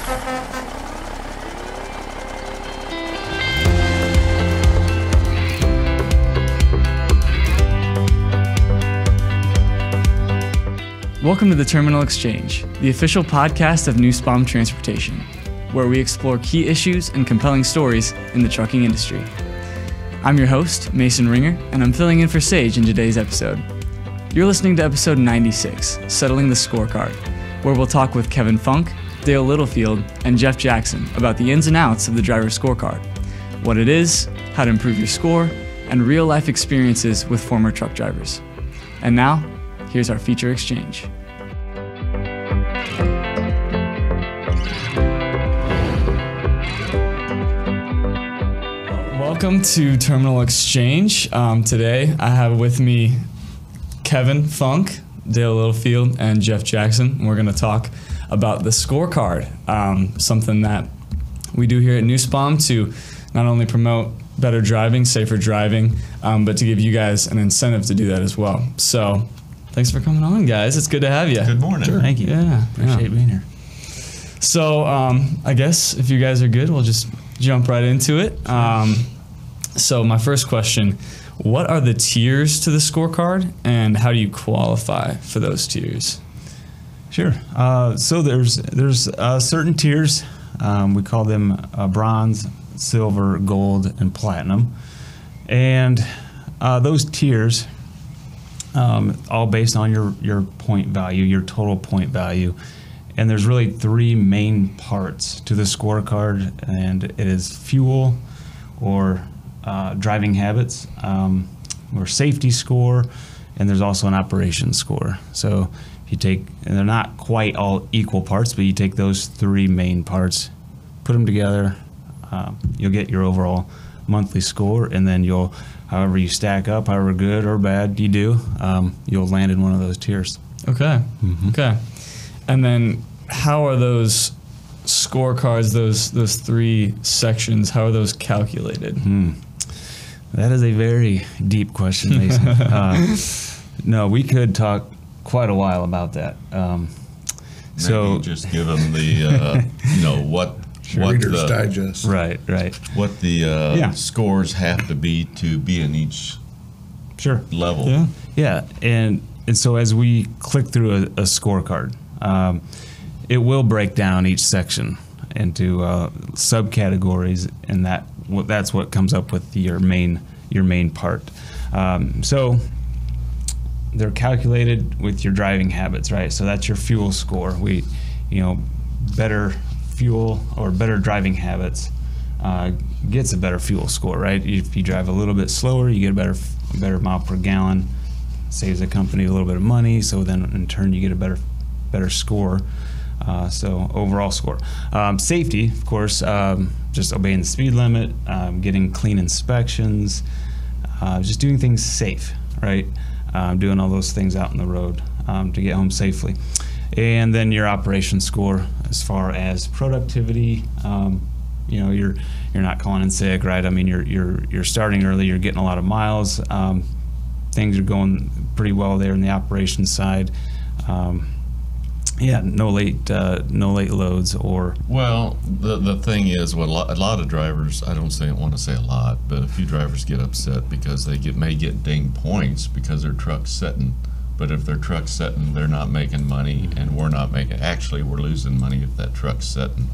Welcome to the Terminal Exchange, the official podcast of Nussbaum Transportation, where we explore key issues and compelling stories in the trucking industry. I'm your host, Mason Ringer, and I'm filling in for Sage in today's episode. You're listening to episode 96, Settling the Scorecard, where we'll talk with Kevin Funk, Dale Littlefield, and Jeff Jackson about the ins and outs of the driver's scorecard, what it is, how to improve your score, and real-life experiences with former truck drivers. And now, here's our feature exchange. Welcome to Terminal Exchange. Today I have with me Kevin Funk, Dale Littlefield, and Jeff Jackson. We're going to talk about the scorecard, something that we do here at Nussbaum to not only promote better driving, safer driving, but to give you guys an incentive to do that as well. So thanks for coming on, guys. It's good to have you. Good morning. Sure. Thank you. Yeah. Appreciate being here. So I guess if you guys are good, we'll just jump right into it. So my first question, what are the tiers to the scorecard and how do you qualify for those tiers? Sure. So there's certain tiers. We call them bronze, silver, gold, and platinum. And those tiers, all based on your point value, your total point value. And there's really three main parts to the scorecard, and it is fuel or driving habits, or safety score, and there's also an operations score. So if you take, and they're not quite all equal parts, but you take those three main parts, put them together, you'll get your overall monthly score, and then you'll, however you stack up, however good or bad you do, you'll land in one of those tiers. Okay. Mm-hmm. Okay. And then how are those scorecards, those three sections, how are those calculated? That is a very deep question, Mason. No, we could talk quite a while about that. So just give them the, what Reader's the Digest. Right. what the scores have to be in each level. Yeah. And so as we click through a scorecard, it will break down each section into subcategories, and that's what comes up with your main part. So they're calculated with your driving habits, right? So that's your fuel score. Better fuel or better driving habits gets a better fuel score, right? If you drive a little bit slower, you get a better mile per gallon, saves the company a little bit of money. So then in turn you get a better score. So overall score. Safety, of course, just obeying the speed limit, getting clean inspections, just doing things safe, right? Doing all those things out on the road to get home safely. And then your operation score as far as productivity, you're not calling in sick, right? I mean, you're starting early, you're getting a lot of miles. Things are going pretty well there in the operations side. No late loads or. Well, the thing is, a lot of drivers, I don't want to say a lot, but a few drivers get upset because they may get dinged points because their truck's sitting. But if their truck's sitting, they're not making money, and we're not making. Actually, we're losing money if that truck's sitting.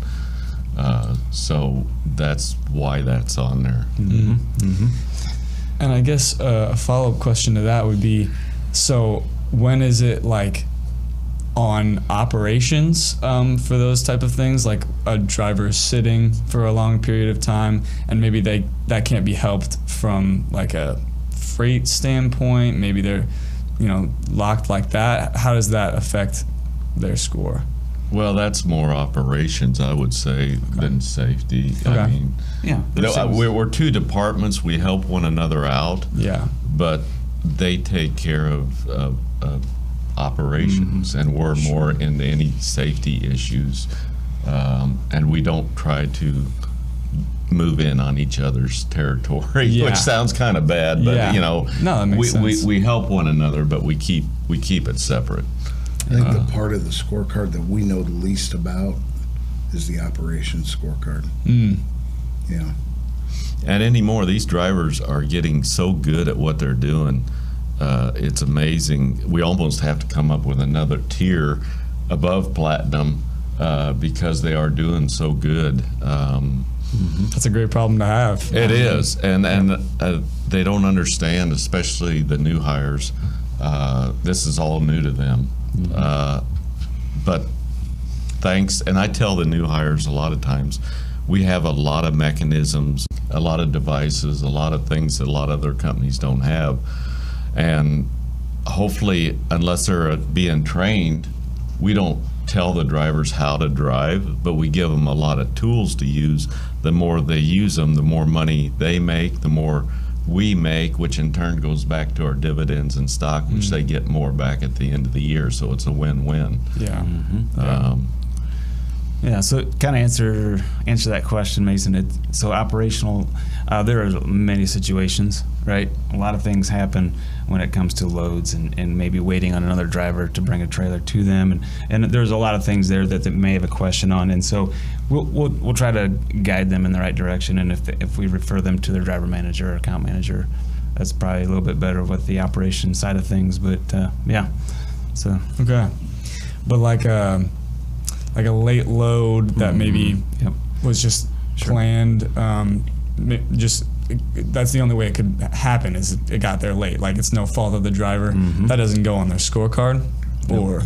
So that's why that's on there. Mm-hmm. Mm-hmm. And I guess a follow-up question to that would be, so when is it like on operations for those type of things, like a driver is sitting for a long period of time and maybe that can't be helped from like a freight standpoint, maybe they're locked like that, how does that affect their score? Well, that's more operations, I would say, than safety. Okay. I mean, we're two departments. We help one another out. Yeah. But they take care of operations, and we're more into any safety issues. And we don't try to move in on each other's territory, which sounds kind of bad, but no, that makes sense. We help one another, but we keep it separate. I think the part of the scorecard that we know the least about is the operations scorecard. Yeah. And anymore, these drivers are getting so good at what they're doing. It's amazing. We almost have to come up with another tier above platinum because they are doing so good. That's a great problem to have. It is, and they don't understand, especially the new hires. This is all new to them. But thanks, and I tell the new hires a lot of times, we have a lot of mechanisms, a lot of devices, a lot of things that a lot of other companies don't have. And hopefully, unless they're being trained, we don't tell the drivers how to drive, but we give them a lot of tools to use. The more they use them, the more money they make, the more we make, which in turn goes back to our dividends and stock, which they get more back at the end of the year. So it's a win-win. Yeah. Yeah, so kind of answer that question, Mason. So operational, there are many situations, right? A lot of things happen when it comes to loads and maybe waiting on another driver to bring a trailer to them, and there's a lot of things there that they may have a question on, and so we'll try to guide them in the right direction. And if we refer them to their driver manager or account manager, that's probably a little bit better with the operation side of things. But yeah, so Okay. But like a late load that maybe was just planned, that's the only way it could happen, is it got there late. Like, it's no fault of the driver. That doesn't go on their scorecard, or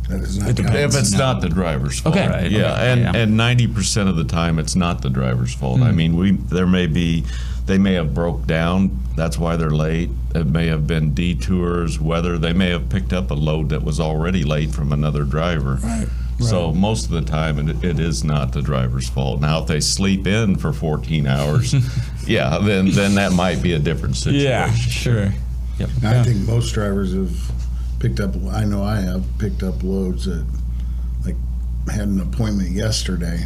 That is not it depends. If it's not the driver's fault. Okay. Right. Yeah, Okay. and 90% of the time it's not the driver's fault. I mean, they may have broke down. That's why they're late. It may have been detours, weather. They may have picked up a load that was already late from another driver. Right. So most of the time it is not the driver's fault. Now, if they sleep in for 14 hours, then that might be a different situation. Yeah, sure. Yep. I think most drivers have picked up, I know I have picked up loads that, like, had an appointment yesterday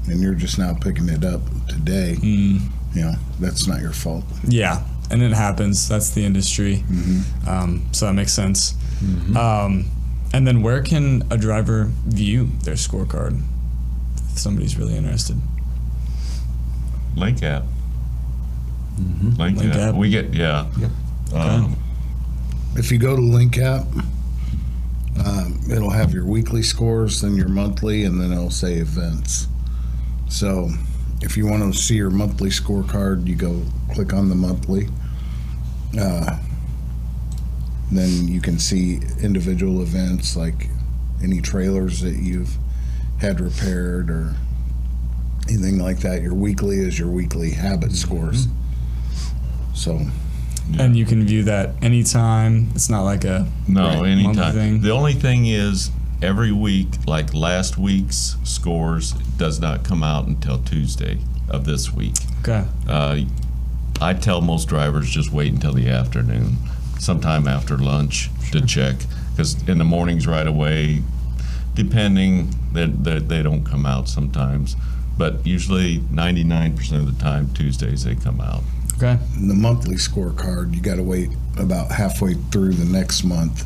and you're just now picking it up today. You know, that's not your fault. Yeah, and it happens. That's the industry. So that makes sense. And then where can a driver view their scorecard if somebody's really interested? Link app. Link Link app. app. We get, Yep. If you go to Link app, it'll have your weekly scores, then your monthly, and then it'll say events. So if you want to see your monthly scorecard, you go click on the monthly. Then you can see individual events, like any trailers that you've had repaired or anything like that. Your weekly is your weekly habit scores. So, And you can view that anytime. It's not like a monthly anytime. thing. The only thing is, every week, like last week's scores, does not come out until Tuesday of this week. Okay. I tell most drivers just wait until the afternoon, sometime after lunch, to check, because in the mornings right away, depending, they don't come out sometimes, but usually 99% of the time, Tuesdays they come out. Okay. the monthly scorecard, you got to wait about halfway through the next month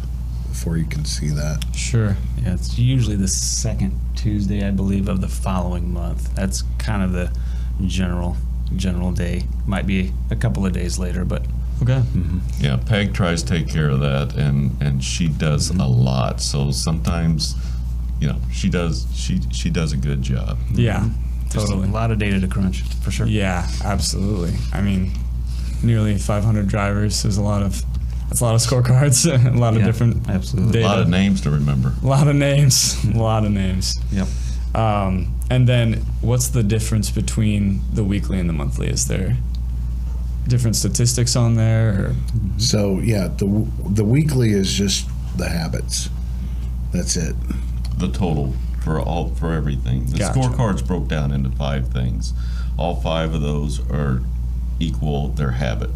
before you can see that. Sure. Yeah, it's usually the second Tuesday, I believe, of the following month. That's kind of the general day. Might be a couple of days later, but Okay. Yeah, Peg tries to take care of that, and she does a lot. So sometimes, she does a good job. Yeah. just Totally. a lot of data to crunch, for sure. Yeah, absolutely. I mean, nearly 500 drivers. That's a lot of scorecards. A lot of Yeah, different absolutely. data. A lot of names to remember. A lot of names. A lot of names. Yep. And then what's the difference between the weekly and the monthly? Is there different statistics on there? Or? So yeah, the weekly is just the habits. That's it. The total for everything. The Gotcha. scorecard's broke down into 5 things. All 5 of those are equal their habit.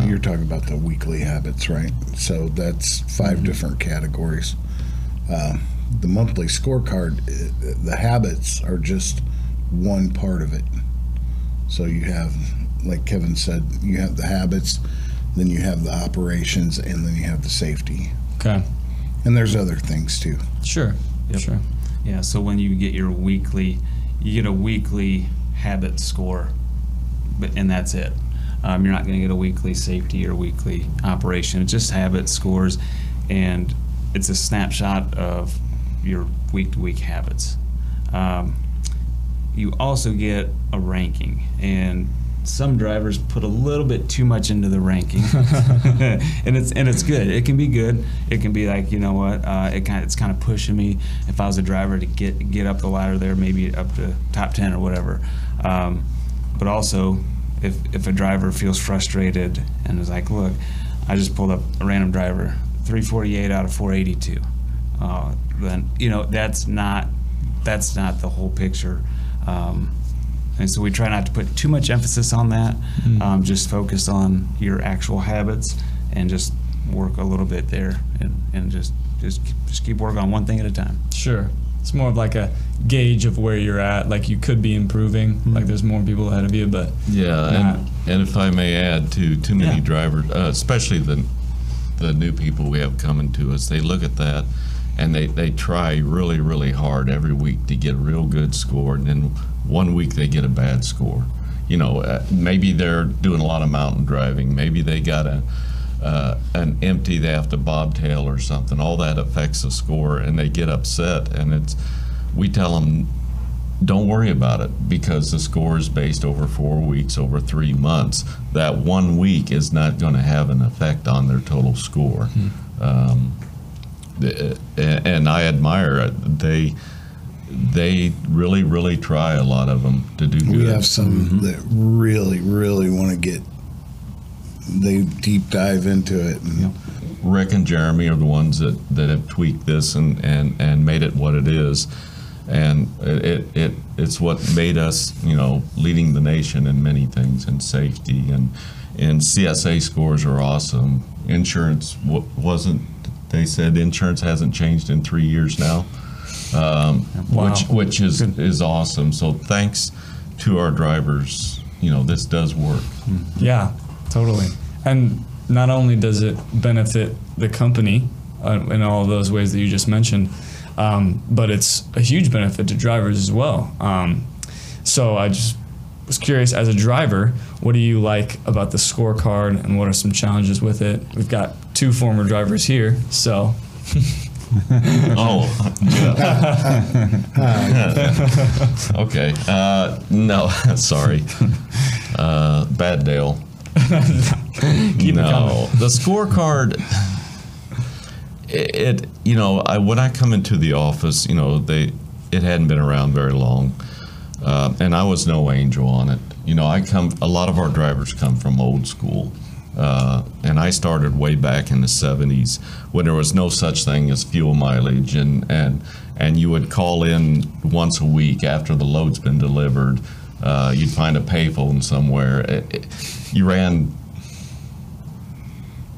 You're talking about the weekly habits, right? So that's 5 different categories. The monthly scorecard, the habits are just one part of it. So you have, like Kevin said, you have the habits, then you have the operations, and then you have the safety. Okay. And there's other things too. Sure. Yep. Sure. Yeah, so when you get your weekly, you get a weekly habit score, and that's it. You're not going to get a weekly safety or weekly operation. It's just habit scores, and it's a snapshot of your week-to-week habits. You also get a ranking, and some drivers put a little bit too much into the ranking, and it's good. It can be good. It can be like, you know what, it's kind of pushing me. If I was a driver to get up the ladder there, maybe up to top 10 or whatever. But also, if a driver feels frustrated and is like, look, I just pulled up a random driver, 348 out of 482, then that's not the whole picture. And so we try not to put too much emphasis on that. Just focus on your actual habits and just work a little bit there, and just keep working on one thing at a time. Sure. It's more of like a gauge of where you're at. Like you could be improving. Like there's more people ahead of you, but and if I may add, too many drivers, especially the new people we have coming to us, they look at that and they try really, really hard every week to get a real good score, and then one week they get a bad score. Maybe they're doing a lot of mountain driving. Maybe they got an empty, they have to bobtail or something. All that affects the score, and they get upset. And we tell them, don't worry about it, because the score is based over 4 weeks, over 3 months. That 1 week is not going to have an effect on their total score. And I admire it. They really, really try, a lot of them, to do good. We have some that really, really want to get, they deep dive into it. And Rick and Jeremy are the ones that have tweaked this and made it what it is. And it's what made us, leading the nation in many things, in safety. And CSA scores are awesome. Insurance wasn't, they said insurance hasn't changed in 3 years now. Which is awesome. So thanks to our drivers, this does work. Yeah, totally. And not only does it benefit the company in all of those ways that you just mentioned, but it's a huge benefit to drivers as well. So I just was curious, as a driver, what do you like about the scorecard, and what are some challenges with it? We've got 2 former drivers here, so... Okay. No, sorry. Bad Dale. No, the scorecard. When I come into the office, it hadn't been around very long, and I was no angel on it. A lot of our drivers come from old school. And I started way back in the 70s when there was no such thing as fuel mileage, and you would call in once a week after the load's been delivered. You'd find a payphone somewhere. You ran,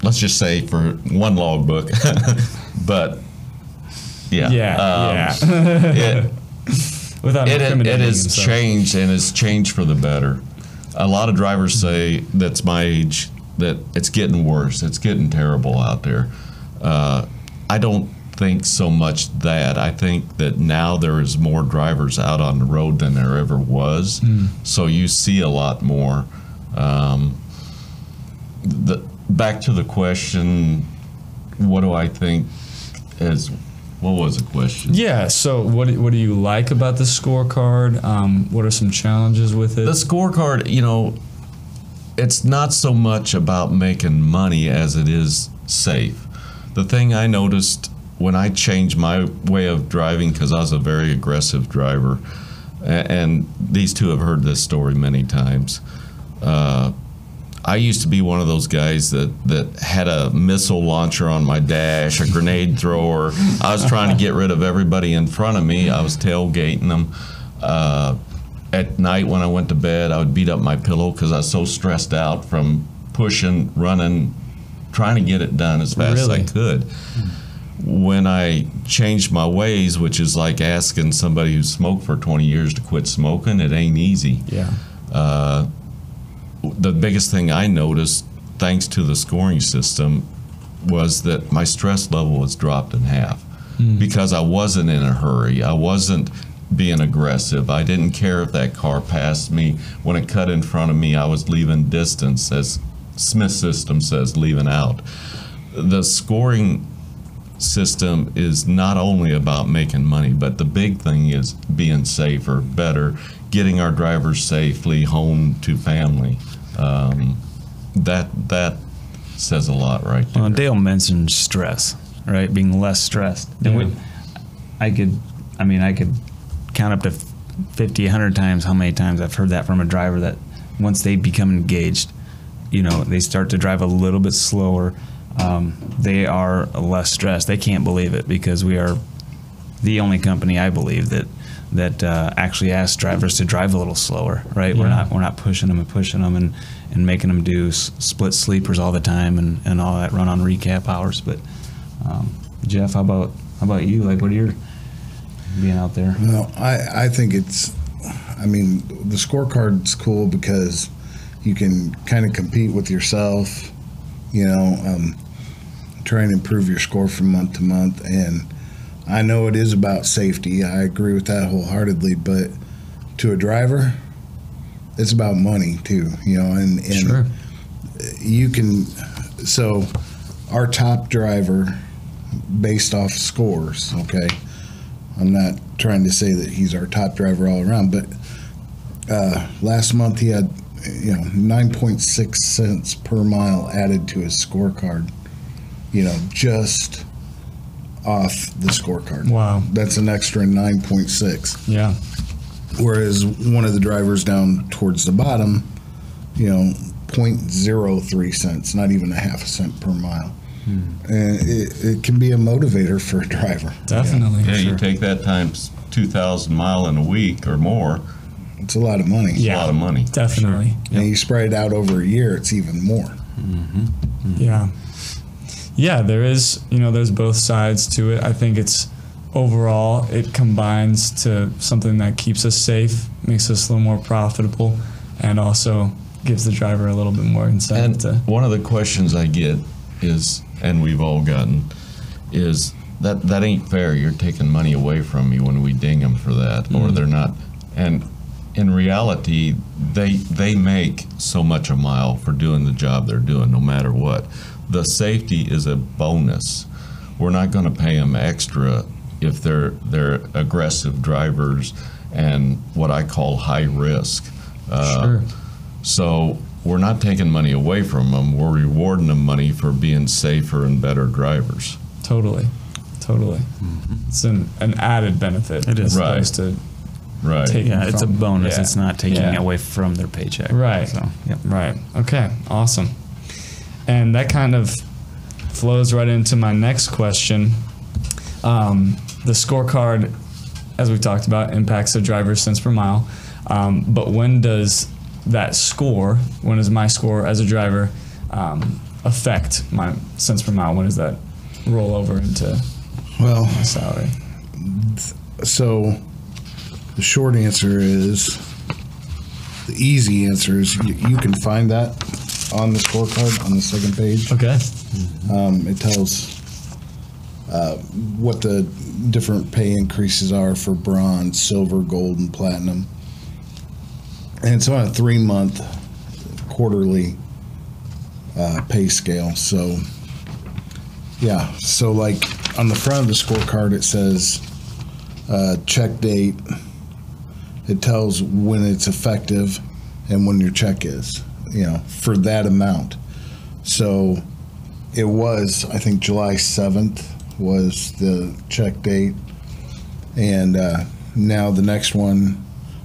let's just say, for one logbook, but it has changed, and it's changed for the better. A lot of drivers say that's my age, that it's getting worse. It's getting terrible out there. I don't think so much that. I think that now there is more drivers out on the road than there ever was. So you see a lot more. Back to the question, what do I think is, what was the question? Yeah, so what do you like about the scorecard? What are some challenges with it? The scorecard, it's not so much about making money as it is safe. The thing I noticed when I changed my way of driving, because I was a very aggressive driver, and these two have heard this story many times. I used to be one of those guys that had a missile launcher on my dash, a grenade thrower. I was trying to get rid of everybody in front of me. I was tailgating them. At night when I went to bed, I would beat up my pillow because I was so stressed out from pushing, running, trying to get it done as fast as I could. When I changed my ways, which is like asking somebody who smoked for 20 years to quit smoking, it ain't easy. Yeah. The biggest thing I noticed, thanks to the scoring system, was that my stress level was dropped in half. because I wasn't in a hurry. I wasn't being aggressive. I didn't care if that car passed me. When it cut in front of me, I was leaving distance, as Smith's system says, leaving out. The scoring system is not only about making money, but the big thing is being safer, better, getting our drivers safely home to family. That says a lot right there. Well, Dale mentioned stress, right? Being less stressed. I could count up to 50, 100 times how many times I've heard that from a driver, that once they become engaged, they start to drive a little bit slower. They are less stressed. They can't believe it, because we are the only company, I believe, that actually asks drivers to drive a little slower, right? Yeah. We're not pushing them and making them do split sleepers all the time and all that, run on recap hours. But Jeff, how about you? Like, what are your being out there? Well, I think the scorecard's cool because you can kind of compete with yourself, try and improve your score from month to month. And I know it is about safety. I agree with that wholeheartedly. But to a driver, it's about money too, and Sure. you can. So our top driver, based off scores, okay, I'm not trying to say that he's our top driver all around, but last month he had 9.6 cents per mile added to his scorecard, just off the scorecard. Wow. That's an extra 9.6. Yeah. Whereas one of the drivers down towards the bottom, 0.03 cents, not even a half a cent per mile. And it can be a motivator for a driver. Definitely. Yeah, Sure. you take that times 2,000 mile in a week or more. It's a lot of money. It's a lot of money. Definitely. And you spread it out over a year, it's even more. Yeah. Yeah, there is, there's both sides to it. I think it's overall, it combines to something that keeps us safe, makes us a little more profitable, and also gives the driver a little bit more incentive And to. one of the questions I get is, and we've all gotten, is that ain't fair. You're taking money away from me when we ding them for that, or they're not. And in reality, they make so much a mile for doing the job they're doing, no matter what. The safety is a bonus. We're not going to pay them extra if they're aggressive drivers and what I call high risk. Sure. So we're not taking money away from them. We're rewarding them money for being safer and better drivers. Totally. It's an added benefit. It is. As opposed to Right. taking It's a from. bonus. Yeah. It's not taking Yeah. away from their paycheck. Right. So, yep. Right. Okay. Awesome. And that kind of flows right into my next question. The scorecard, as we talked about, impacts the driver's cents per mile. But when does that score, when does my score as a driver affect my cents per mile? When does that roll over into Well, my salary? so the short answer is, the easy answer is you can find that on the scorecard on the second page. Okay. It tells what the different pay increases are for bronze, silver, gold, and platinum. And it's on a 3-month quarterly pay scale. So, yeah. So, like on the front of the scorecard, it says check date. It tells when it's effective and when your check is, for that amount. So it was, I think, July 7th was the check date. And now the next one,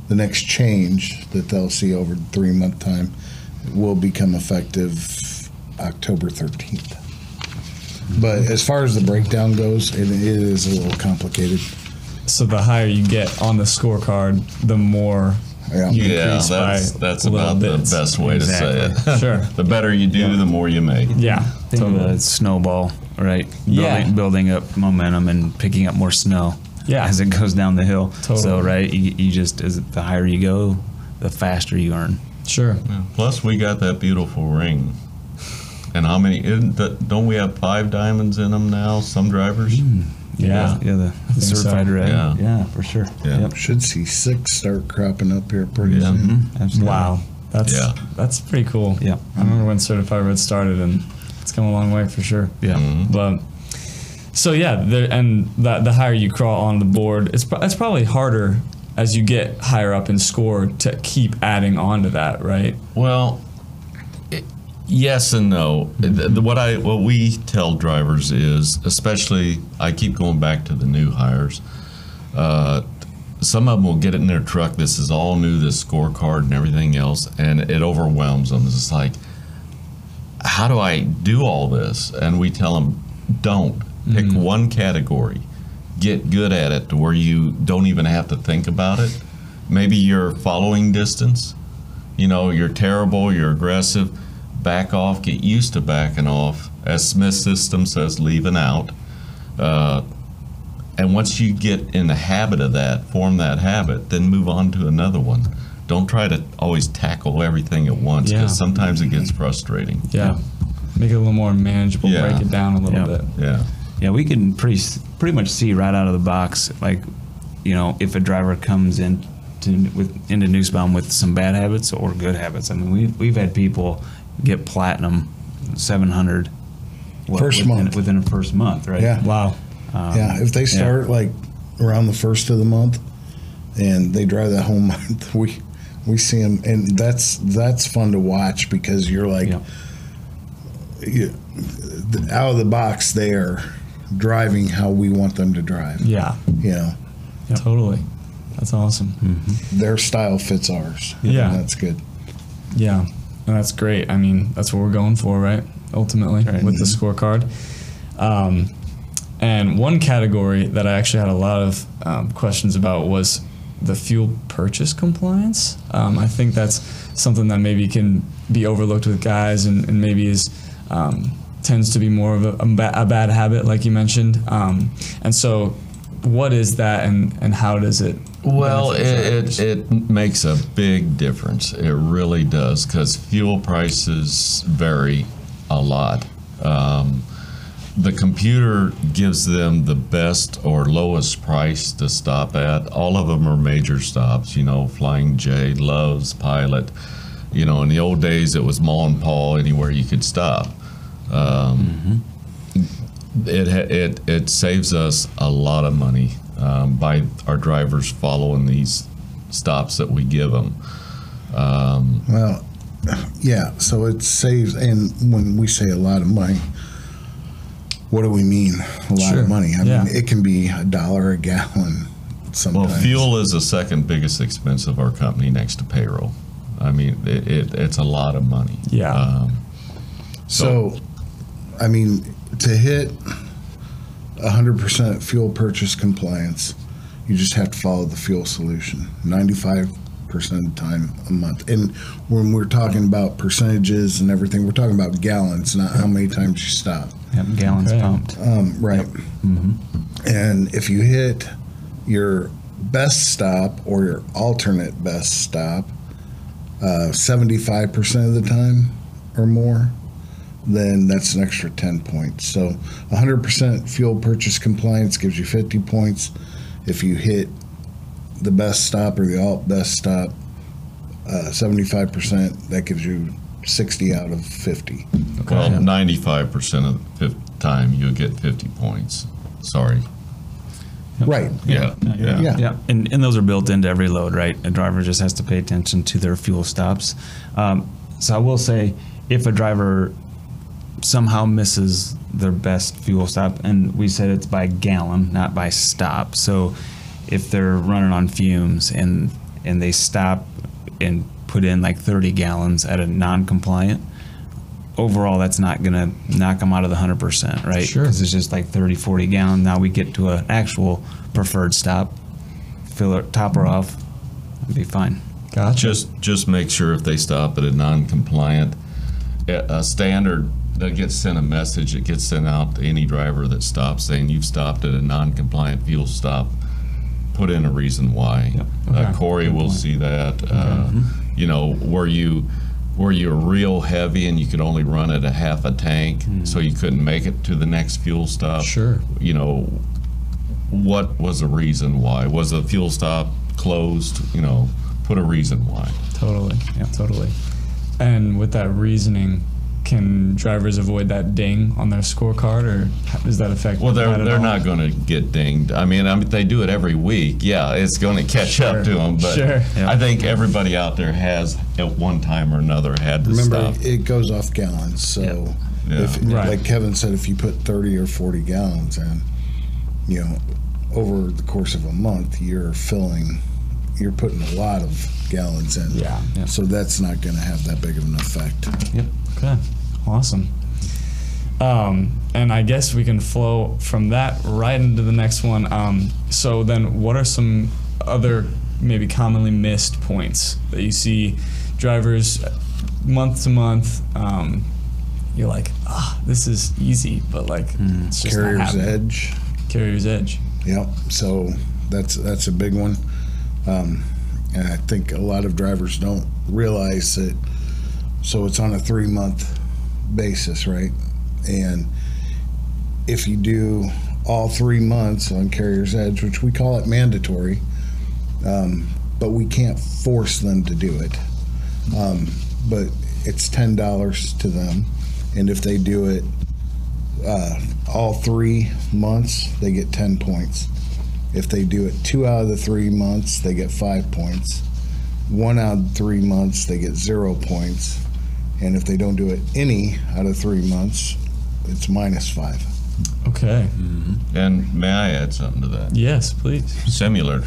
the next change that they'll see over the 3-month time will become effective October 13th. But as far as the breakdown goes, it is a little complicated. So the higher you get on the scorecard, the more Yeah. you Yeah, increase that's by little about bits. the best way to say Exactly. it. Sure. The better you do, the more you make. Yeah, Think of totally. a snowball, right? Yeah. Building up momentum and picking up more snow Yeah. as it goes down the hill. Totally. So, right, you just, the higher you go, the faster you earn. Sure. Yeah. Plus, we got that beautiful ring. And how many? Don't we have 5 diamonds in them now? Some drivers. Yeah. The certified so. red. Yeah. Yeah, for sure. Yeah. Yep. Should see 6 start cropping up here pretty soon. Mm-hmm. Absolutely. Wow. That's pretty cool. Yeah. I remember when certified red started, and it's come a long way for sure. Yeah. Mhm. But so yeah, the higher you crawl on the board, it's probably harder as you get higher up in score to keep adding on to that, right? Well, yes and no. What we tell drivers is, especially, I keep going back to the new hires. Some of them will get it in their truck. This is all new, this scorecard and everything else, and it overwhelms them. It's like, how do I do all this? And we tell them, don't. Pick one category. Get good at it to where you don't even have to think about it. Maybe you're following distance. You're terrible, you're aggressive. Back off, get used to backing off. As Smith's system says, leaving out. And once you get in the habit of that, form that habit, then move on to another one. Don't try to always tackle everything at once, because sometimes it gets frustrating. Yeah. Make it a little more manageable, break it down a little bit. Yeah. Yeah, we can pretty much see right out of the box, like, if a driver comes into Nussbaum with some bad habits or good habits. I mean, we've had people get platinum 700 within a first month, right? Yeah. Wow. If they start like around the first of the month and they drive that whole month, we see them, and that's fun to watch, because you're like, out of the box, they are driving how we want them to drive. Yeah. Totally. That's awesome. Mm-hmm. Their style fits ours. Yeah. And that's good. Yeah. And that's great. I mean, that's what we're going for, right? Ultimately, with the scorecard. And one category that I actually had a lot of questions about was the fuel purchase compliance. I think that's something that maybe can be overlooked with guys, and maybe is tends to be more of a bad habit, like you mentioned. And so, what is that, and how does it? Well, it makes a big difference. It really does, because fuel prices vary a lot. The computer gives them the best or lowest price to stop at. All of them are major stops, Flying J, Love's, Pilot. In the old days, it was Ma and Pa, anywhere you could stop. It saves us a lot of money by our drivers following these stops that we give them. So it saves, and when we say a lot of money, what do we mean a lot of money? I mean, it can be $1 a gallon sometimes. Well, fuel is the second biggest expense of our company next to payroll. I mean, it's a lot of money. Yeah. So, I mean, to hit 100% fuel purchase compliance, you just have to follow the fuel solution 95% of the time a month. And when we're talking about percentages and everything, we're talking about gallons, not how many times you stop. Yep, gallons pumped. Right. Yep. Mm-hmm. And if you hit your best stop or your alternate best stop 75% of the time or more, then that's an extra 10 points. So 100% fuel purchase compliance gives you 50 points. If you hit the best stop or the alt best stop, 75%, that gives you 60 out of 50. Okay. Well, 95% of the time you'll get 50 points. Sorry. Right. Yeah. And those are built into every load, right? A driver just has to pay attention to their fuel stops. So I will say, if a driver somehow misses their best fuel stop, and we said it's by gallon, not by stop. So if they're running on fumes and they stop and put in like 30 gallons at a non-compliant, overall that's not going to knock them out of the 100%, right? Sure. Because it's just like 30, 40 gallon. Now we get to an actual preferred stop, fill it, top her off, and be fine. Gotcha. Just make sure if they stop at a non-compliant, a standard, that gets sent a message. It gets sent out to any driver that stops saying you've stopped at a non-compliant fuel stop. Put in a reason why. Yep. Okay. Corey will see that. You know, were you real heavy and you could only run at a half a tank, so you couldn't make it to the next fuel stop? Sure. You know, what was the reason why? Was the fuel stop closed? Put a reason why. Totally. Yeah, totally. And with that reasoning, can drivers avoid that ding on their scorecard, or does that affect? Well, they're not going to get dinged. I mean, they do it every week. Yeah, it's going to catch up to them. But I think everybody out there has, at one time or another, had to Remember, stop. it goes off gallons. So, like Kevin said, if you put 30 or 40 gallons in, over the course of a month, you're putting a lot of gallons in. Yeah. So that's not going to have that big of an effect. Yep. Okay. Awesome. And I guess we can flow from that right into the next one. So then what are some other maybe commonly missed points that you see drivers month to month? You're like, this is easy, but it's just not happening. Carrier's edge. Yep. So that's a big one. And I think a lot of drivers don't realize that. So it's on a 3-month basis, right? And if you do all 3 months on Carrier's Edge, which we call it mandatory, but we can't force them to do it. But it's $10 to them. And if they do it all 3 months, they get 10 points. If they do it 2 out of the 3 months, they get 5 points. 1 out of 3 months, they get 0 points. And if they don't do it any out of 3 months, it's -5. Okay. Mm-hmm. And may I add something to that? Yes, please. Simulator.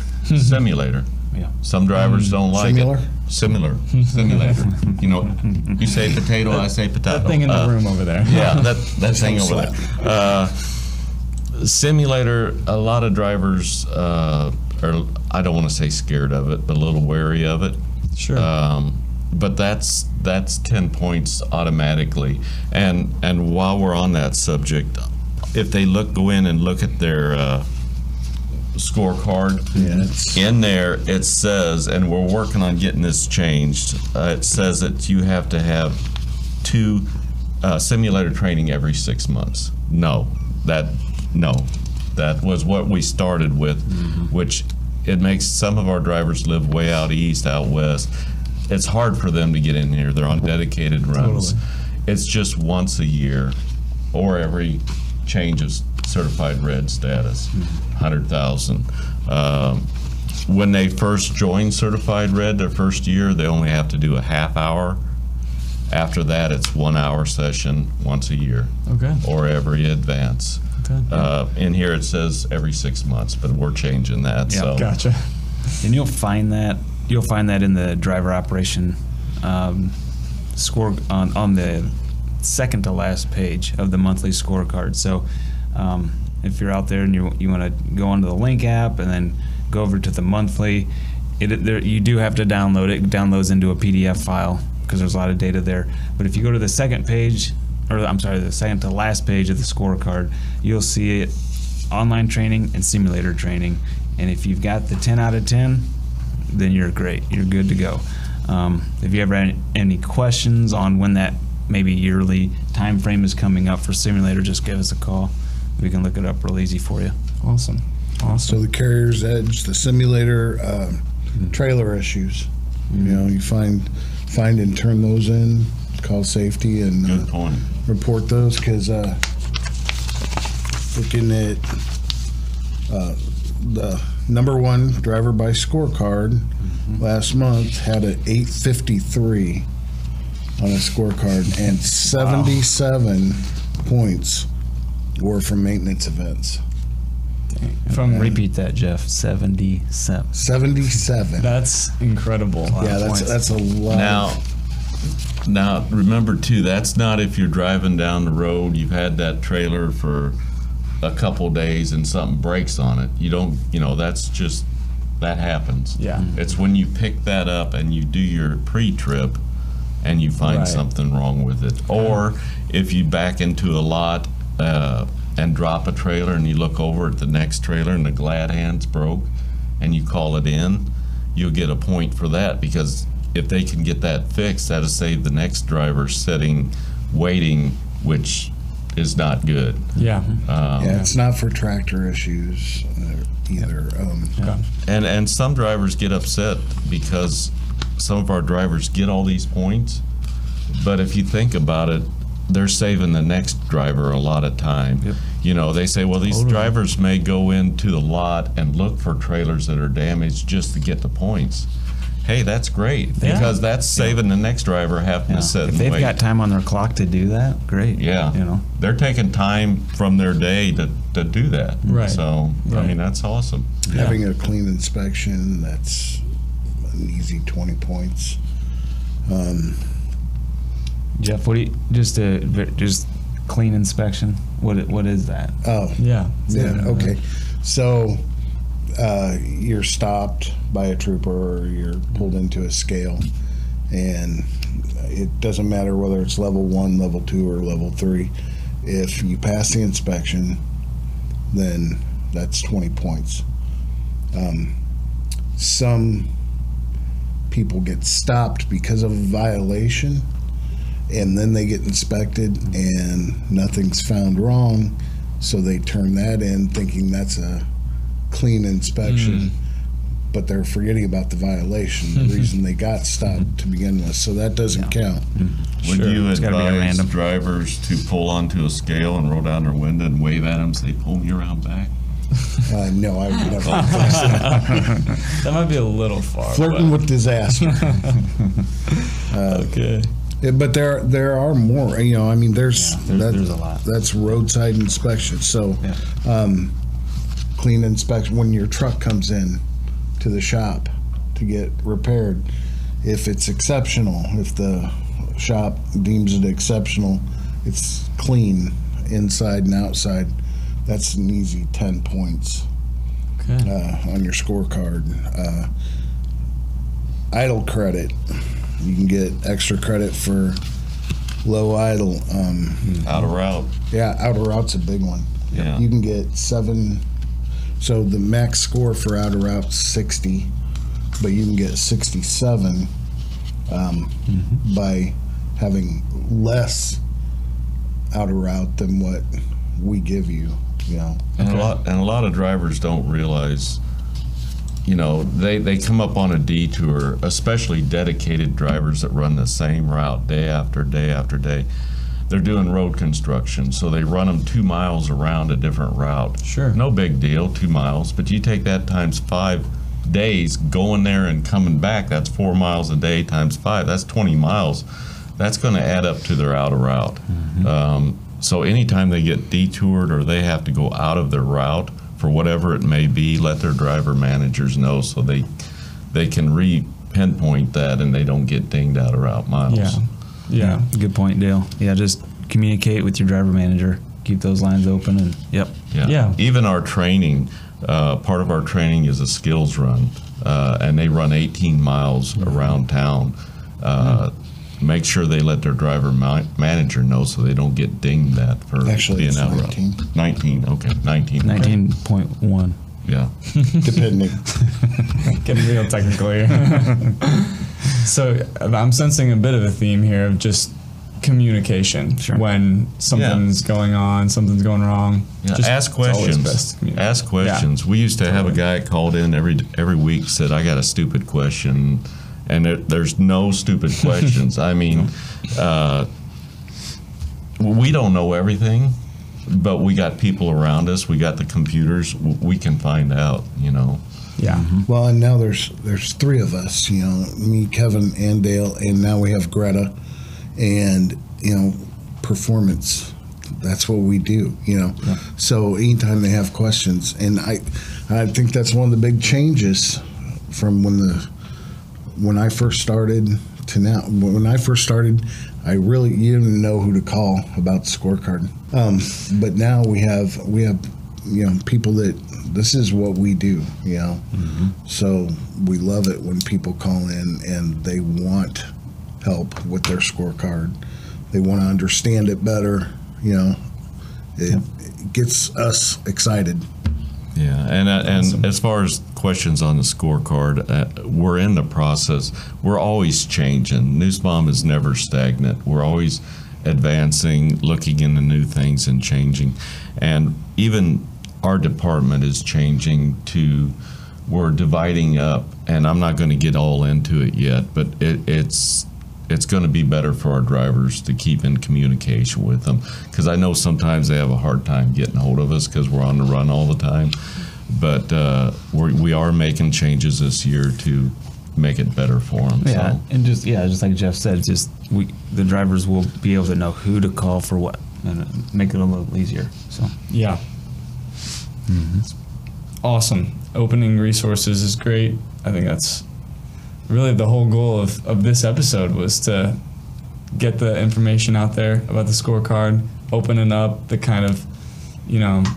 Yeah. Some drivers don't like it. Simulator. You say potato, I say potato. That thing in the room over there. Yeah, that thing over there. Simulator, a lot of drivers are, I don't want to say scared of it, but a little wary of it. Sure. But that's 10 points automatically. And while we're on that subject, if they go in and look at their scorecard, in there it says, and we're working on getting this changed, it says that you have to have 2 simulator training every 6 months. No, that was what we started with, which it makes some of our drivers live way out east, out west. It's hard for them to get in here. They're on dedicated runs. Totally. It's just once a year or every change of certified red status, 100,000. When they first join certified red, their first year, they only have to do a half hour. After that, it's 1 hour session once a year. Okay. Or every advance. Okay. In here it says every 6 months, but we're changing that. Yeah, so. Gotcha. And you'll find that in the driver operation score on the second to last page of the monthly scorecard. So if you're out there and you want to go onto the Link app and then go over to the monthly, you do have to download it. It downloads into a PDF file because there's a lot of data there. But if you go to the second page, the second to last page of the scorecard, you'll see it, online training and simulator training. And if you've got the 10 out of 10, then you're great. You're good to go. If you ever had any questions on when that maybe yearly time frame is coming up for simulator, just give us a call. We can look it up real easy for you. Awesome. So the Carrier's Edge, the simulator, trailer issues. You find and turn those in, call safety, and Good point. report those, because looking at the number 1 driver by scorecard last month had an 853 on a scorecard, and 77 points were from maintenance events. Repeat that, Jeff. 77. 77. That's incredible. Yeah, that's a lot. Now, remember too, that's not if you're driving down the road, you've had that trailer for a couple days and something breaks on it. You don't, that's just, that happens. Yeah. It's when you pick that up and you do your pre-trip and you find something wrong with it. Or if you back into a lot and drop a trailer and you look over at the next trailer and the glad hand's broke and you call it in, you'll get a point for that, because if they can get that fixed, that'll save the next driver waiting, which is not good. Yeah. Yeah, it's not for tractor issues either. And some drivers get upset because some of our drivers get all these points, but if you think about it, they're saving the next driver a lot of time. Yep. You know, they say, well, these drivers may go into the lot and look for trailers that are damaged just to get the points. Hey, that's great, because that's saving the next driver having to sit If and they've wait. got time on their clock to do that, great. Yeah, You know. they're taking time from their day to do that. Right. So, I Right. mean, that's awesome. Having a clean inspection, that's an easy 20 points. Jeff, what do you just clean inspection? What is that? Oh, Yeah. yeah, okay. So you're stopped by a trooper or you're pulled into a scale, and it doesn't matter whether it's level 1, level 2, or level 3. If you pass the inspection, then that's 20 points. Some people get stopped because of a violation, and then they get inspected and nothing's found wrong, so they turn that in thinking that's a clean inspection, but they're forgetting about the violation, the reason they got stopped to begin with, so that doesn't count. Would Sure. you It's gotta be a advise random. drivers to pull onto a scale and roll down their window and wave at them, say, pull me around back? No, I would never. That might be a little far. Flirting with disaster. Okay. Yeah, but there are more. You know, I mean, there's There's a lot. That's roadside inspection. So, clean inspection when your truck comes in to the shop to get repaired. If it's exceptional, if the shop deems it exceptional, it's clean inside and outside. That's an easy 10 points Okay. on your scorecard. Idle credit. You can get extra credit for low idle. Out of route. Yeah, outer route's a big one. Yeah. You can get 7. So the max score for outer route's 60, but you can get 67 by having less outer route than what we give you. You know. And a lot of drivers don't realize, you know, they come up on a detour, especially dedicated drivers that run the same route day after day after day. They're doing road construction, so they run them 2 miles around a different route. Sure. No big deal, 2 miles, but you take that times 5 days going there and coming back, that's 4 miles a day times 5, that's 20 miles. That's going to add up to their outer route. So anytime they get detoured or they have to go out of their route for whatever it may be, let their driver managers know so they can pinpoint that and they don't get dinged out of route miles. Yeah. Yeah. Good point, Dale. Yeah, just communicate with your driver manager. Keep those lines open and Yeah. Even our training, part of our training is a skills run, and they run 18 miles around town. Make sure they let their driver manager know so they don't get dinged that for Actually, being it's out. 19. 19, okay, 19. 19.1. Yeah. Depending. Getting real technical here. So I'm sensing a bit of a theme here of just communication. Sure. When something's going on, something's going wrong. Yeah, Just- ask it's always questions. best to communicate. Ask questions. We used to have a guy called in every week, said, I got a stupid question. And there's no stupid questions. I mean, we don't know everything, but we got people around us. We got the computers. We can find out, you know. Yeah. Well, and now there's 3 of us. You know, me, Kevin, and Dale, and now we have Greta, and you know, performance. That's what we do. You know, so anytime they have questions, and I think that's one of the big changes from when I first started to now. When I first started, you didn't know who to call about the scorecard. But now we have you know, people that this is what we do. You know, so we love it when people call in and they want help with their scorecard. They want to understand it better. You know, it gets us excited. Yeah, and as far as questions on the scorecard, we're in the process. We're always changing. Nussbaum is never stagnant. We're always advancing, looking into new things and changing. And even our department is changing to, we're dividing up, and I'm not going to get all into it yet, but it's going to be better for our drivers to keep in communication with them, because I know sometimes they have a hard time getting hold of us because we're on the run all the time. But we are making changes this year to make it better for them. Yeah, so. and just like Jeff said, the drivers will be able to know who to call for what, and make it a little easier. So yeah, awesome. Opening resources is great. I think that's really the whole goal of this episode, was to get the information out there about the scorecard, opening up the kind of,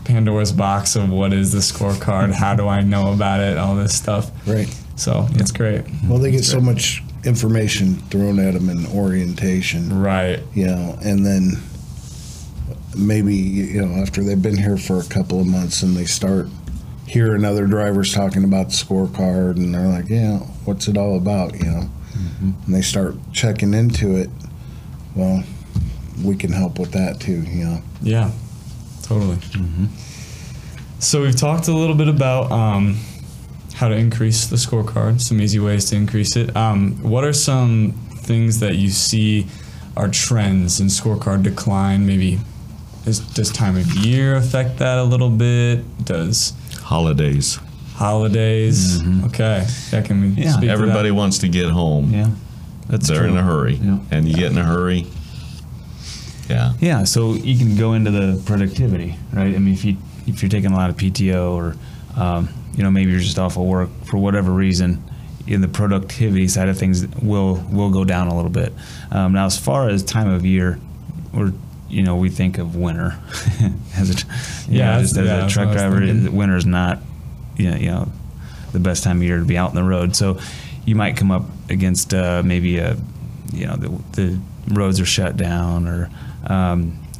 Pandora's box of what is the scorecard, how do I know about it, all this stuff. Right. So it's great. Well, they get so much information thrown at them in orientation. Right. And then maybe, after they've been here for a couple of months and they start hearing other drivers talking about the scorecard, and they're like, what's it all about, and they start checking into it. Well, we can help with that too, Yeah, totally. So we've talked a little bit about how to increase the scorecard, some easy ways to increase it. What are some things that you see are trends in scorecard decline? Maybe does time of year affect that a little bit? Does Holidays. Okay. Yeah, can we speak to Everybody that? wants to get home. yeah, that's They're true. in a hurry. Yeah. And you get in a hurry. Yeah. Yeah, so you can go into the productivity, right? I mean, if you're taking a lot of PTO, or maybe you're just off of work for whatever reason, in the productivity side of things will go down a little bit. Now, as far as time of year, we think of winter as a truck driver. Winter is not the best time of year to be out on the road. So you might come up against maybe the roads are shut down, or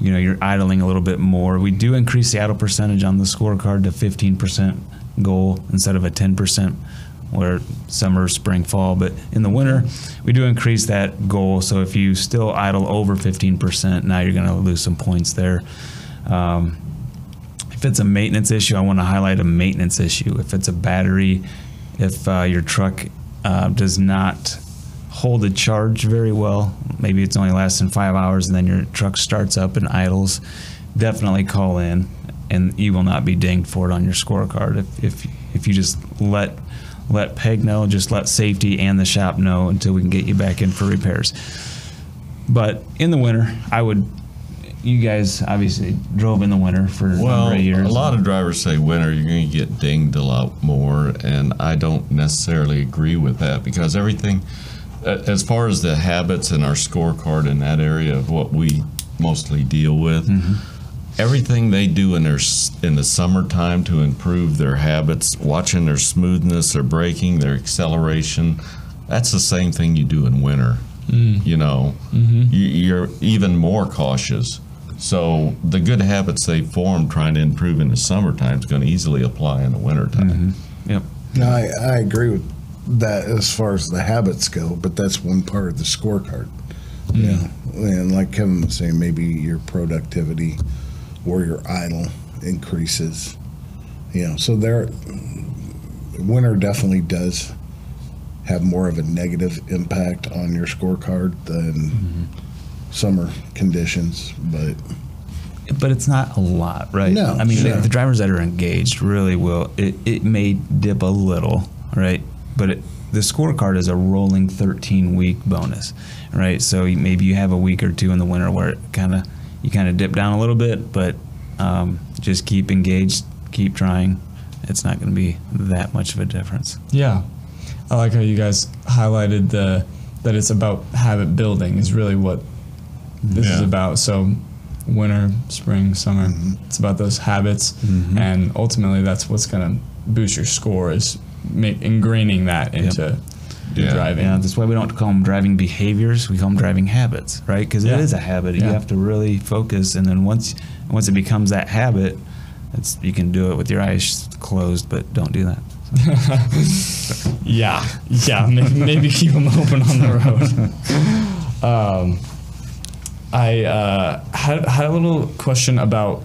you're idling a little bit more. We do increase the idle percentage on the scorecard to 15% goal instead of a 10%, where summer, spring, fall. But in the winter, we do increase that goal. So if you still idle over 15%, now you're going to lose some points there. If it's a maintenance issue, I want to highlight a maintenance issue. If it's a battery, if your truck does not hold a charge very well, maybe it's only lasting 5 hours, and then your truck starts up and idles, definitely call in, and you will not be dinged for it on your scorecard. If you just let PEG know, just let safety and the shop know until we can get you back in for repairs. But in the winter, you guys obviously drove in the winter for a number of years. A lot of drivers say winter, you're going to get dinged a lot more, and I don't necessarily agree with that, because everything, as far as the habits in our scorecard in that area of what we mostly deal with, everything they do in the summertime to improve their habits, watching their smoothness, their braking, their acceleration, that's the same thing you do in winter. You're even more cautious. So the good habits they form trying to improve in the summertime is going to easily apply in the wintertime. Yep. No, I agree with that as far as the habits go, but that's one part of the scorecard. And like Kevin was saying, maybe your productivity or your idle increases. So winter definitely does have more of a negative impact on your scorecard than summer conditions, but it's not a lot, right? No, I mean, sure. the drivers that are engaged really will. It may dip a little, right? But the scorecard is a rolling 13-week bonus, right? So maybe you have a week or two in the winter where you kind of dip down a little bit, but just keep engaged, keep trying. It's not going to be that much of a difference. Yeah. I like how you guys highlighted that it's about habit building is really what this is about. So winter, spring, summer, it's about those habits, and ultimately that's what's going to boost your score, is ingraining that into driving. Yeah, that's why we don't call them driving behaviors. We call them driving habits, right? Because it is a habit. You have to really focus, and then once it becomes that habit, you can do it with your eyes closed, but don't do that. Yeah. Maybe keep them open on the road. I had a little question about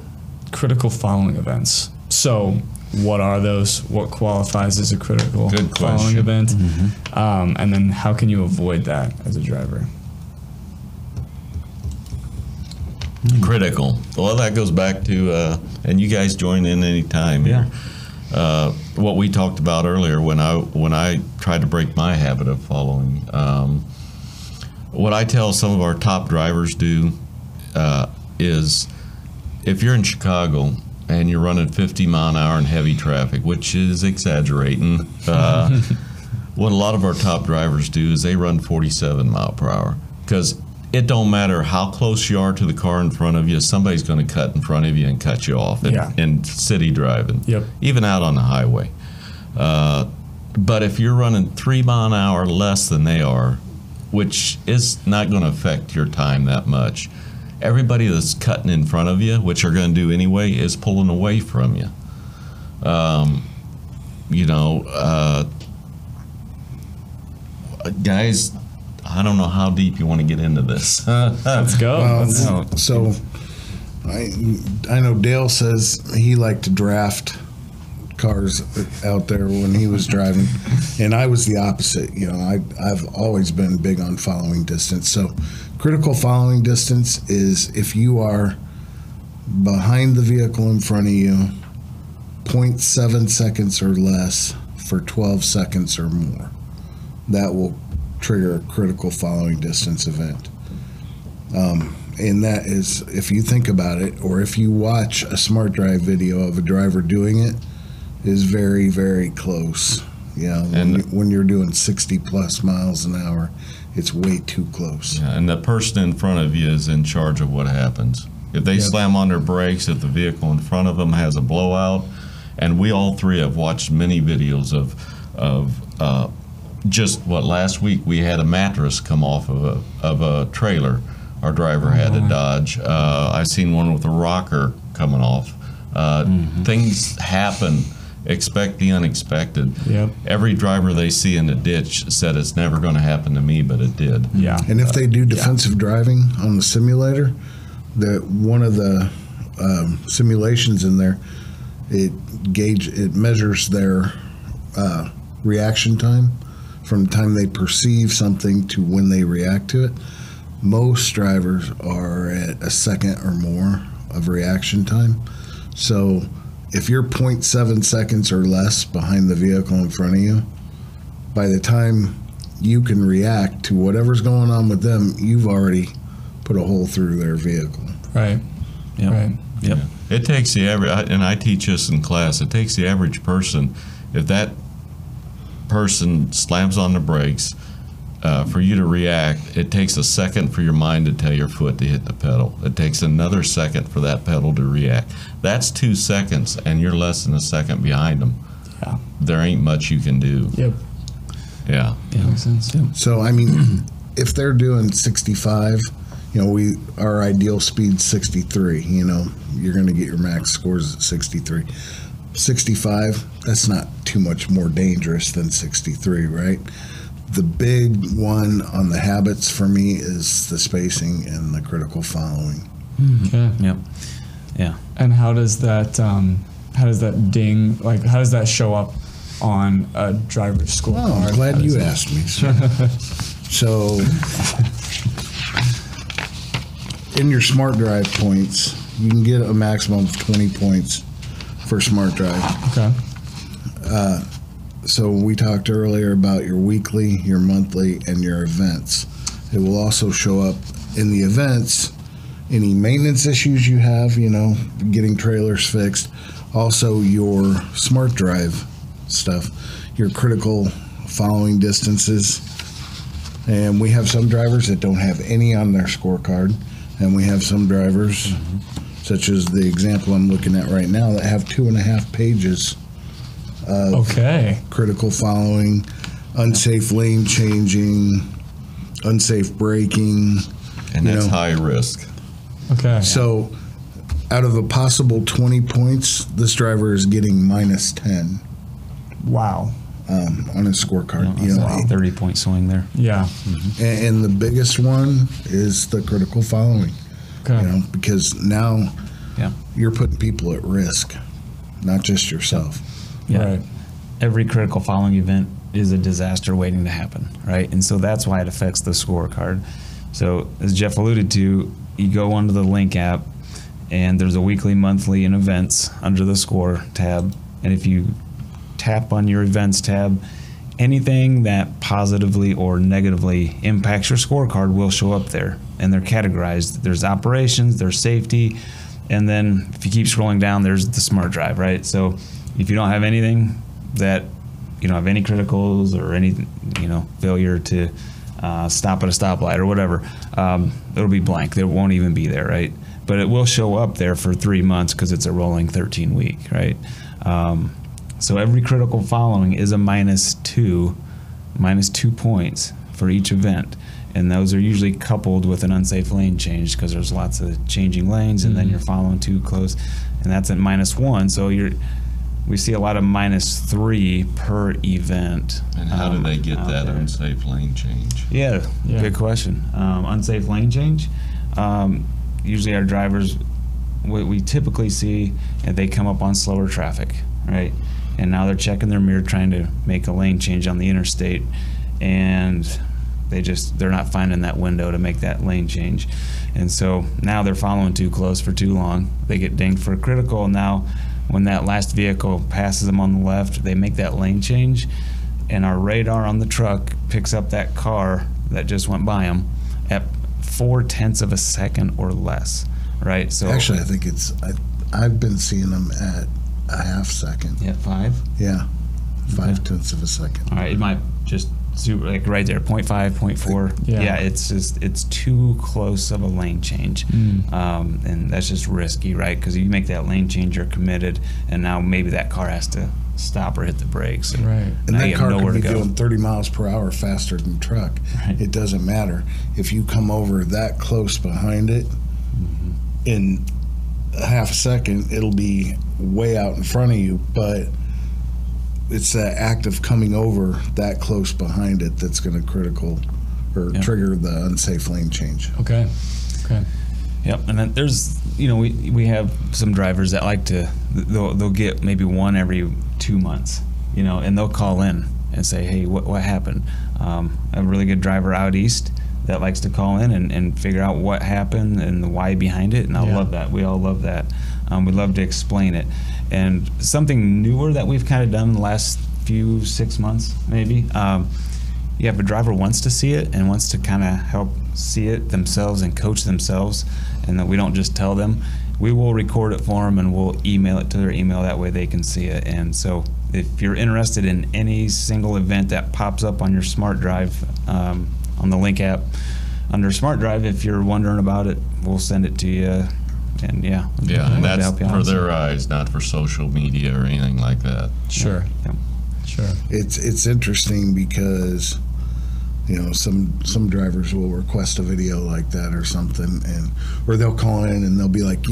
critical following events. So, what are those? What qualifies as a critical following event? Mm-hmm. And then how can you avoid that as a driver? Critical. Well, that goes back to, and you guys join in any time here. What we talked about earlier when I tried to break my habit of following. What I tell some of our top drivers do is, if you're in Chicago and you're running 50 mile an hour in heavy traffic, which is exaggerating, what a lot of our top drivers do is they run 47 mile per hour, because it don't matter how close you are to the car in front of you, somebody's going to cut in front of you and cut you off in city driving, even out on the highway. But if you're running 3 mile an hour less than they are, which is not going to affect your time that much, everybody that's cutting in front of you, which are going to do anyway, is pulling away from you. Guys, I don't know how deep you want to get into this. Let's go. So I know Dale says he liked to draft cars out there when he was driving, and I was the opposite. I've always been big on following distance. So critical following distance is if you are behind the vehicle in front of you 0.7 seconds or less for 12 seconds or more. That will trigger a critical following distance event. And that is, if you think about it, or if you watch a Smart Drive video of a driver doing it, is very, very close. When you're doing 60 plus miles an hour, it's way too close. Yeah, and the person in front of you is in charge of what happens. If they slam on their brakes, if the vehicle in front of them has a blowout, and we all three have watched many videos of just last week we had a mattress come off of a trailer our driver had to dodge. I seen one with a rocker coming off. Things happen. Expect the unexpected. Every driver they see in the ditch said it's never going to happen to me, but it did. And if they do defensive driving on the simulator, one of the simulations in there, it measures their reaction time from the time they perceive something to when they react to it. Most drivers are at a second or more of reaction time. So if you're 0.7 seconds or less behind the vehicle in front of you, by the time you can react to whatever's going on with them, you've already put a hole through their vehicle. Right. Right. Yep. It takes the average, and I teach this in class, it takes the average person, if that person slams on the brakes, for you to react, it takes a second for your mind to tell your foot to hit the pedal. It takes another second for that pedal to react. That's 2 seconds, and you're less than a second behind them. There ain't much you can do. Yeah. Makes sense. So, I mean, if they're doing 65, our ideal speed's 63. You're going to get your max scores at 63. 65, that's not too much more dangerous than 63, right? The big one on the habits for me is the spacing and the critical following. Okay. Yeah. And how does that ding, how does that show up on a driver's scorecard? Oh, I'm glad you asked me, sir. So, in your Smart Drive points, you can get a maximum of 20 points for Smart Drive. Okay. So we talked earlier about your weekly, your monthly, and your events. It will also show up in the events, any maintenance issues you have, getting trailers fixed. Also your Smart Drive stuff, your critical following distances. And we have some drivers that don't have any on their scorecard. And we have some drivers, such as the example I'm looking at right now, that have 2.5 pages of critical following, unsafe lane changing, unsafe braking. And that's high risk. Okay. So out of a possible 20 points, this driver is getting -10. Wow. on his scorecard. You know, 30-point swing there. Yeah. And the biggest one is the critical following. Okay. You know, because now you're putting people at risk, not just yourself. Yeah. Right. Every critical following event is a disaster waiting to happen, right? And so that's why it affects the scorecard. So as Jeff alluded to, you go onto the Link app, and there's a weekly, monthly, and events under the Score tab. And if you tap on your Events tab, anything that positively or negatively impacts your scorecard will show up there. And they're categorized. There's operations, there's safety, and then if you keep scrolling down, there's the Smart Drive, right? So if you don't have anything that, you don't have any criticals or any, failure to stop at a stoplight or whatever, it'll be blank. It won't even be there, right? But it will show up there for 3 months because it's a rolling 13-week, right? So every critical following is a minus two points for each event. And those are usually coupled with an unsafe lane change because there's lots of changing lanes, and then you're following too close, and that's at -1. So we see a lot of -3 per event. And how do they get that there. unsafe lane change? Yeah, good question. Unsafe lane change. Usually our drivers, what we typically see, they come up on slower traffic, right? And now they're checking their mirror trying to make a lane change on the interstate, and they're not finding that window to make that lane change. And so now they're following too close for too long. They get dinged for a critical. Now when that last vehicle passes them on the left, they make that lane change, and our radar on the truck picks up that car that just went by them at 0.4 of a second or less, right? So Actually, I think I've been seeing them at a half second. Yeah, 5? Yeah, 0.5 of a second. All right, it might just super, like right there, 0.5, 0.4. Yeah. It's too close of a lane change. And that's just risky, right? Because you make that lane change, you're committed, and now maybe that car has to stop or hit the brakes. Right. And now that you have car nowhere could be to go. doing 30 miles per hour faster than the truck. Right. It doesn't matter. If you come over that close behind it, in a half a second, it'll be way out in front of you, but it's that act of coming over that close behind it that's going to trigger the unsafe lane change. Okay. Yep, and then there's, we have some drivers that like to, they'll get maybe one every 2 months, and they'll call in and say, hey, what happened? I have a really good driver out east that likes to call in and figure out what happened and the why behind it, and I love that. We all love that. We love to explain it. And something newer that we've kind of done in the last 6 months, maybe, if a driver wants to see it and wants to kind of help see it themselves and coach themselves, and that we don't just tell them, we will record it for them and we'll email it to their email. That way they can see it. And so if you're interested in any single event that pops up on your Smart Drive, on the Link app under Smart Drive, if you're wondering about it, we'll send it to you. And and that's for their eyes, not for social media or anything like that. Sure. Yeah. Sure. It's interesting because some drivers will request a video like that or something, or they'll call in and they'll be like,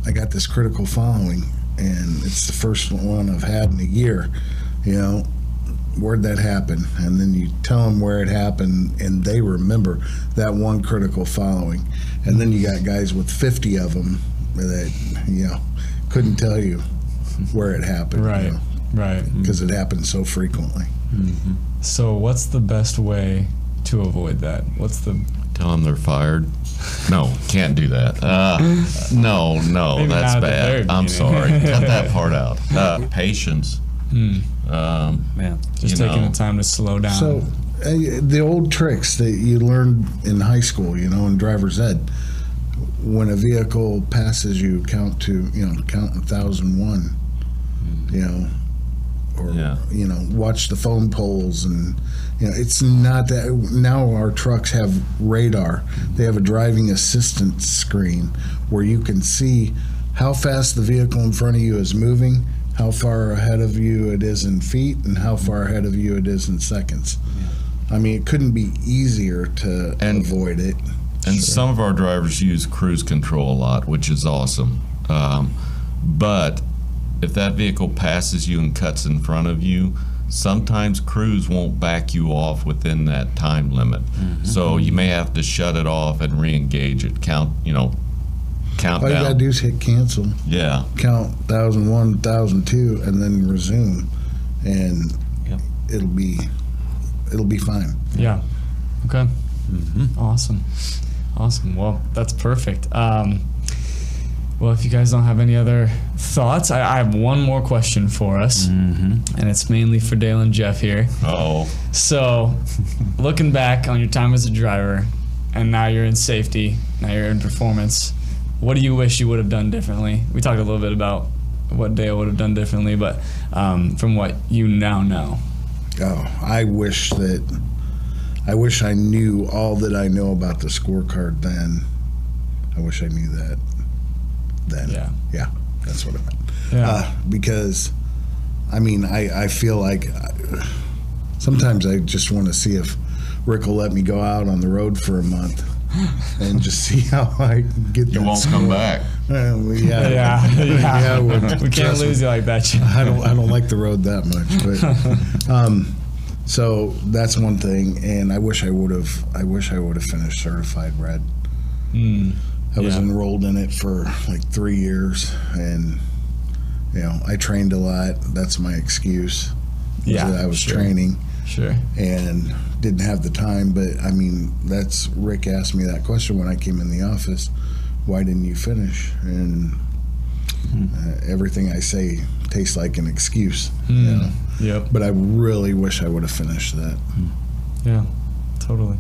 I got this critical following and it's the first one I've had in a year. Where'd that happen? And then you tell them where it happened and they remember that one critical following. And then you got guys with 50 of them that couldn't tell you where it happened. Right. Right. Because it happens so frequently. So what's the best way to avoid that? Tell them they're fired. No, can't do that. No, Maybe that's not at the bad. very I'm beginning. sorry. Cut that part out. Patience. Just taking the time to slow down. So the old tricks that you learned in high school, in driver's ed, when a vehicle passes you, count 1,001, watch the phone poles, and it's not that. Now our trucks have radar. They have a driving assistance screen where you can see how fast the vehicle in front of you is moving, how far ahead of you it is in feet, and how far ahead of you it is in seconds. I mean, it couldn't be easier to avoid it. And some of our drivers use cruise control a lot, which is awesome. But if that vehicle passes you and cuts in front of you, sometimes crews won't back you off within that time limit. So you may have to shut it off and re-engage it. Count All you down. gotta do is hit cancel. Yeah. Count 1,001, 1,002, and then resume, and it'll be fine. Yeah. Okay. Awesome. Well, that's perfect. Well, if you guys don't have any other thoughts, I have one more question for us, and it's mainly for Dale and Jeff here. So, looking back on your time as a driver, and now you're in safety, now you're in performance, what do you wish you would have done differently? We talked a little bit about what Dale would have done differently, but from what you now know. Oh, I wish I knew all that I know about the scorecard then. I wish I knew that then. Yeah, that's what I meant. Yeah. Because, I mean, I feel like sometimes I just want to see if Rick will let me go out on the road for a month and just see how I can get that. You won't come back. We can't lose you like that, Jeff. I don't like the road that much, but so that's one thing, and I wish I would have finished certified red. I was enrolled in it for like 3 years, and I trained a lot. That's my excuse. I was training. Sure. And didn't have the time, but I mean, Rick asked me that question when I came in the office. Why didn't you finish? And everything I say tastes like an excuse. Yep. But I really wish I would have finished that. Yeah, totally.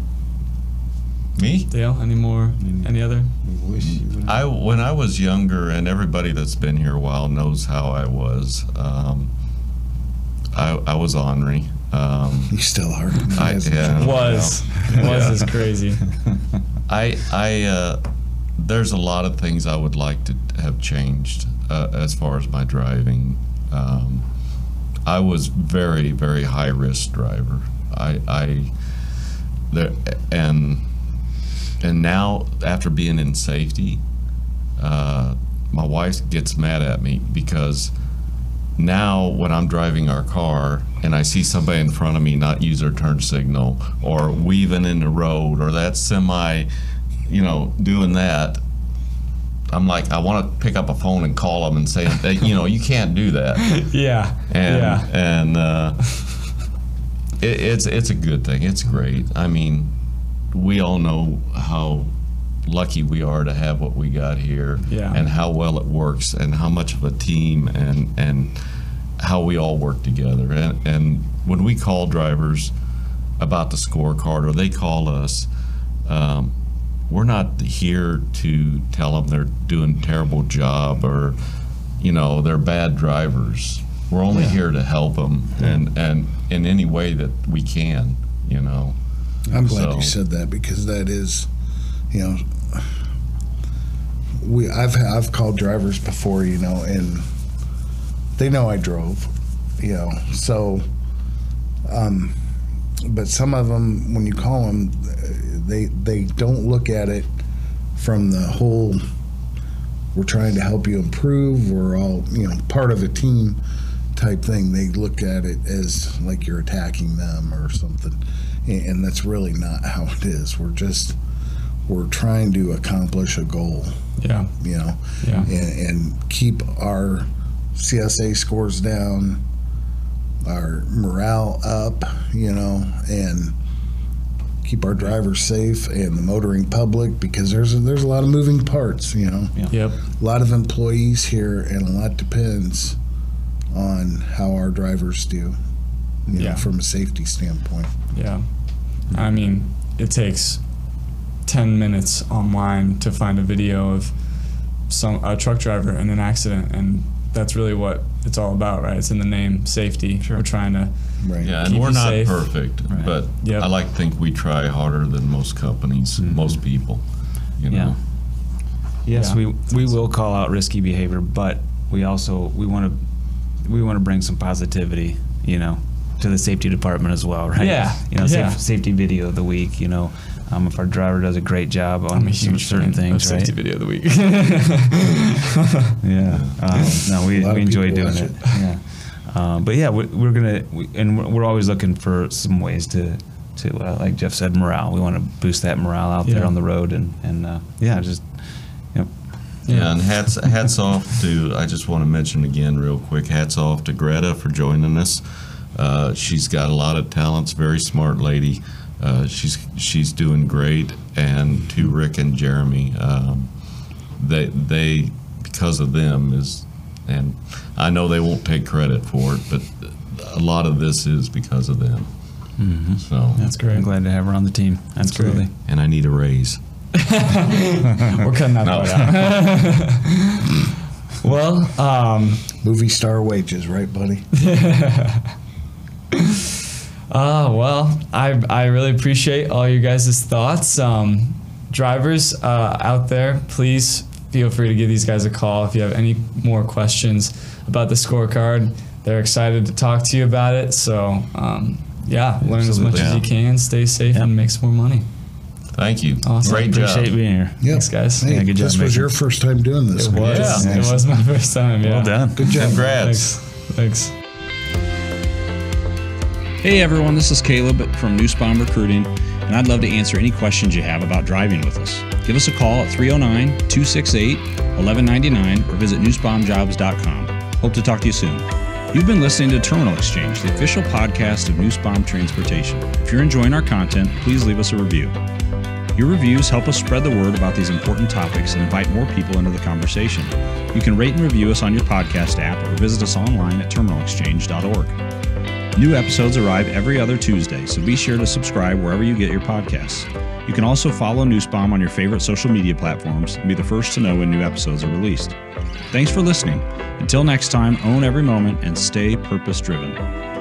Me? Dale, any other? When I was younger, and everybody that's been here a while knows how I was. I was ornery. You still are. Was is crazy. There's a lot of things I would like to have changed as far as my driving. I was very, very high risk driver. And now, after being in safety, my wife gets mad at me because now when I'm driving our car and I see somebody in front of me not use their turn signal or weaving in the road or that semi, doing that, I'm like, I want to pick up a phone and call them and say, you can't do that. It's a good thing. It's great. I mean, we all know how lucky we are to have what we got here, and how well it works, and how much of a team, and how we all work together. And when we call drivers about the scorecard, or they call us, we're not here to tell them they're doing a terrible job or they're bad drivers. We're only here to help them, and in any way that we can. I'm glad you said that, because that is, I've called drivers before, and they know I drove, so, but some of them, when you call them, they don't look at it from the whole, we're trying to help you improve, we're all, part of a team type thing. They look at it as like you're attacking them or something. And that's really not how it is. We're trying to accomplish a goal. And keep our CSA scores down, our morale up, and keep our drivers safe and the motoring public, because there's a lot of moving parts, A lot of employees here, and a lot depends on how our drivers do. From a safety standpoint. I mean, it takes 10 minutes online to find a video of a truck driver in an accident, and that's really what it's all about, right? It's in the name, safety. We're trying to and we're not safe. Perfect, but I like to think we try harder than most companies, most people. Yes, we will call out risky behavior, but we want to bring some positivity, to the safety department as well, right? Safety video of the week, if our driver does a great job on certain things, right? Safety video of the week. No, we enjoy doing it. But yeah, we're always looking for some ways to like Jeff said, morale. We want to boost that morale out there on the road, and just. Yeah, and hats off to, I just want to mention again real quick, hats off to Greta for joining us. She's got a lot of talents, very smart lady. She's doing great. And to Rick and Jeremy, they because of them and I know they won't take credit for it, but a lot of this is because of them. Mm-hmm. So that's great. I'm glad to have her on the team. Absolutely. And I need a raise. We're cutting that part out. Well, movie star wages, right, buddy? Well, I really appreciate all you guys' thoughts. Drivers out there, please feel free to give these guys a call if you have any more questions about the scorecard. They're excited to talk to you about it. So, learn as much as you can, stay safe, and make some more money. Thank you. Awesome. Great job. Appreciate being here. Yep. Thanks, guys. Hey, good job, this was Mason. your first time doing this. It was. Yeah. It was my first time. Yeah. Well done. Good job. Congrats. Thanks. Hey everyone, this is Caleb from Nussbaum Recruiting, and I'd love to answer any questions you have about driving with us. Give us a call at 309-268-1199 or visit nussbaumjobs.com. Hope to talk to you soon. You've been listening to Terminal Exchange, the official podcast of Nussbaum Transportation. If you're enjoying our content, please leave us a review. Your reviews help us spread the word about these important topics and invite more people into the conversation. You can rate and review us on your podcast app or visit us online at terminalexchange.org. New episodes arrive every other Tuesday, so be sure to subscribe wherever you get your podcasts. You can also follow Nussbaum on your favorite social media platforms and be the first to know when new episodes are released. Thanks for listening. Until next time, own every moment and stay purpose-driven.